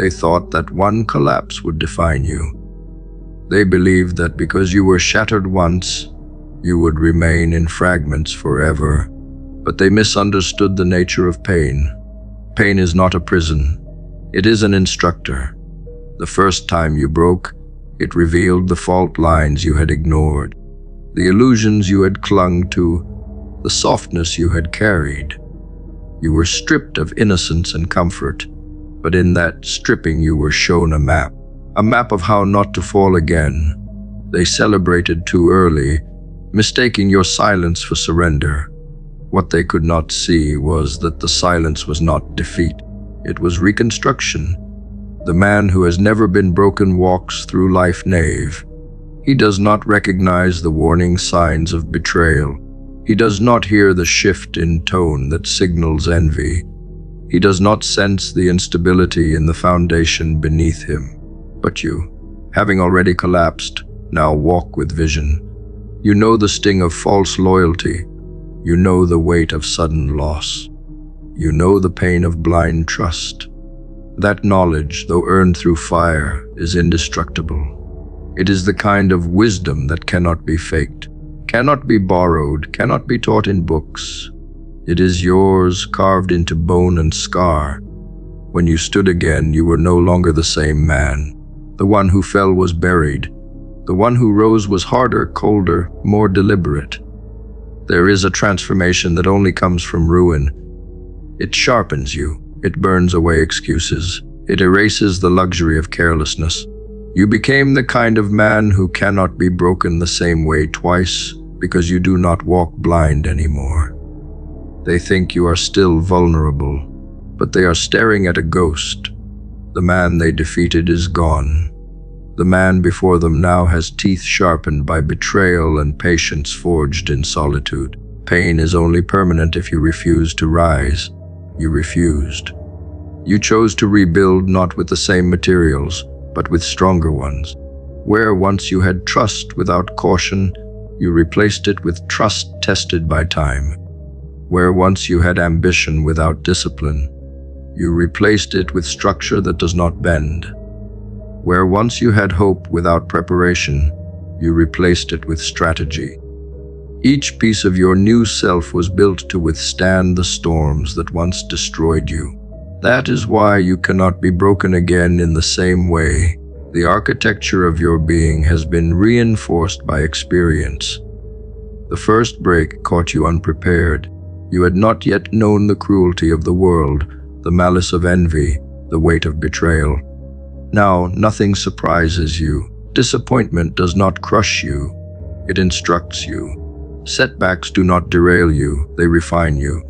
They thought that one collapse would define you. They believed that because you were shattered once, you would remain in fragments forever. But they misunderstood the nature of pain. Pain is not a prison. It is an instructor. The first time you broke, it revealed the fault lines you had ignored, the illusions you had clung to, the softness you had carried. You were stripped of innocence and comfort, but in that stripping you were shown a map of how not to fall again. They celebrated too early, mistaking your silence for surrender. What they could not see was that the silence was not defeat. It was reconstruction. The man who has never been broken walks through life naive. He does not recognize the warning signs of betrayal. He does not hear the shift in tone that signals envy. He does not sense the instability in the foundation beneath him. But you, having already collapsed, now walk with vision. You know the sting of false loyalty. You know the weight of sudden loss. You know the pain of blind trust. That knowledge, though earned through fire, is indestructible. It is the kind of wisdom that cannot be faked, cannot be borrowed, cannot be taught in books. It is yours, carved into bone and scar. When you stood again, you were no longer the same man. The one who fell was buried. The one who rose was harder, colder, more deliberate. There is a transformation that only comes from ruin. It sharpens you. It burns away excuses. It erases the luxury of carelessness. You became the kind of man who cannot be broken the same way twice because you do not walk blind anymore. They think you are still vulnerable, but they are staring at a ghost. The man they defeated is gone. The man before them now has teeth sharpened by betrayal and patience forged in solitude. Pain is only permanent if you refuse to rise. You refused. You chose to rebuild not with the same materials, but with stronger ones. Where once you had trust without caution, you replaced it with trust tested by time. Where once you had ambition without discipline, you replaced it with structure that does not bend. Where once you had hope without preparation, you replaced it with strategy. Each piece of your new self was built to withstand the storms that once destroyed you. That is why you cannot be broken again in the same way. The architecture of your being has been reinforced by experience. The first break caught you unprepared. You had not yet known the cruelty of the world, the malice of envy, the weight of betrayal. Now, nothing surprises you. Disappointment does not crush you. It instructs you. Setbacks do not derail you, they refine you.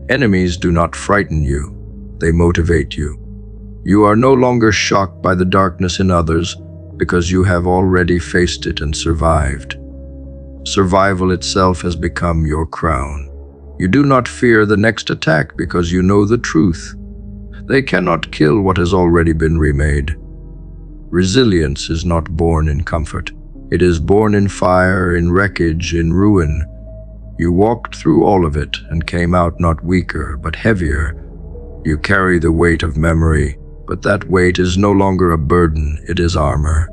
Enemies do not frighten you, they motivate you. You are no longer shocked by the darkness in others because you have already faced it and survived. Survival itself has become your crown. You do not fear the next attack because you know the truth. They cannot kill what has already been remade. Resilience is not born in comfort. It is born in fire, in wreckage, in ruin. You walked through all of it and came out not weaker, but heavier. You carry the weight of memory, but that weight is no longer a burden, it is armor.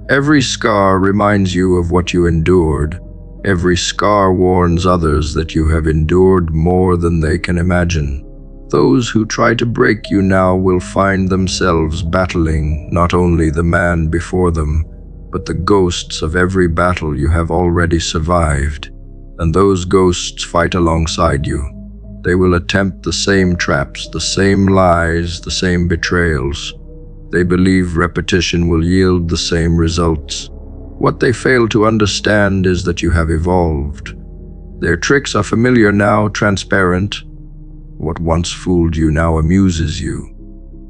Every scar reminds you of what you endured. Every scar warns others that you have endured more than they can imagine. Those who try to break you now will find themselves battling not only the man before them, but the ghosts of every battle you have already survived. And those ghosts fight alongside you. They will attempt the same traps, the same lies, the same betrayals. They believe repetition will yield the same results. What they fail to understand is that you have evolved. Their tricks are familiar now, transparent. What once fooled you now amuses you.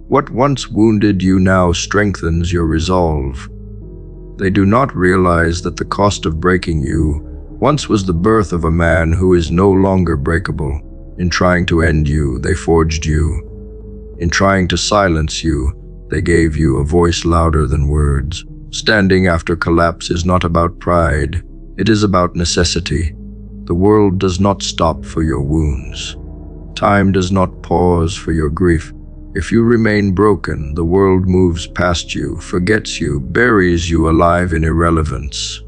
What once wounded you now strengthens your resolve. They do not realize that the cost of breaking you once was the birth of a man who is no longer breakable. In trying to end you, they forged you. In trying to silence you, they gave you a voice louder than words. Standing after collapse is not about pride, it is about necessity. The world does not stop for your wounds. Time does not pause for your grief. If you remain broken, the world moves past you, forgets you, buries you alive in irrelevance.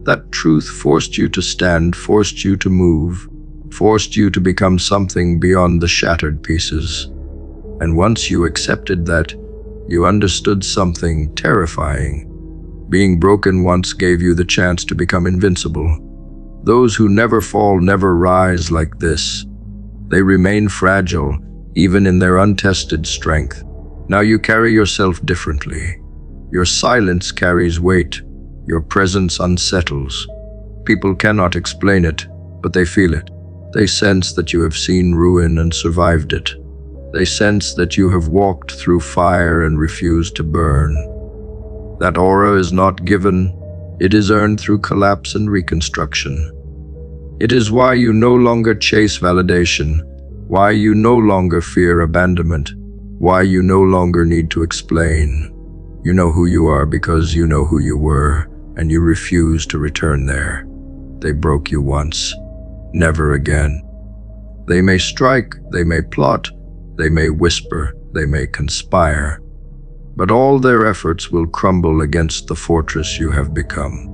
That truth forced you to stand, forced you to move, forced you to become something beyond the shattered pieces. And once you accepted that, you understood something terrifying. Being broken once gave you the chance to become invincible. Those who never fall never rise like this. They remain fragile, even in their untested strength. Now you carry yourself differently. Your silence carries weight. Your presence unsettles. People cannot explain it, but they feel it. They sense that you have seen ruin and survived it. They sense that you have walked through fire and refused to burn. That aura is not given. It is earned through collapse and reconstruction. It is why you no longer chase validation, why you no longer fear abandonment, why you no longer need to explain. You know who you are because you know who you were, and you refuse to return there. They broke you once, never again. They may strike, they may plot, they may whisper, they may conspire, but all their efforts will crumble against the fortress you have become.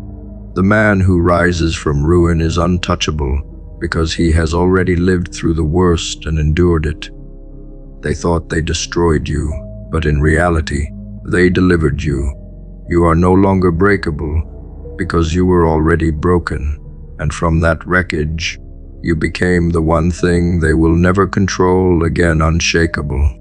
The man who rises from ruin is untouchable because he has already lived through the worst and endured it. They thought they destroyed you, but in reality, they delivered you. You are no longer breakable because you were already broken, and from that wreckage, you became the one thing they will never control again, unshakable.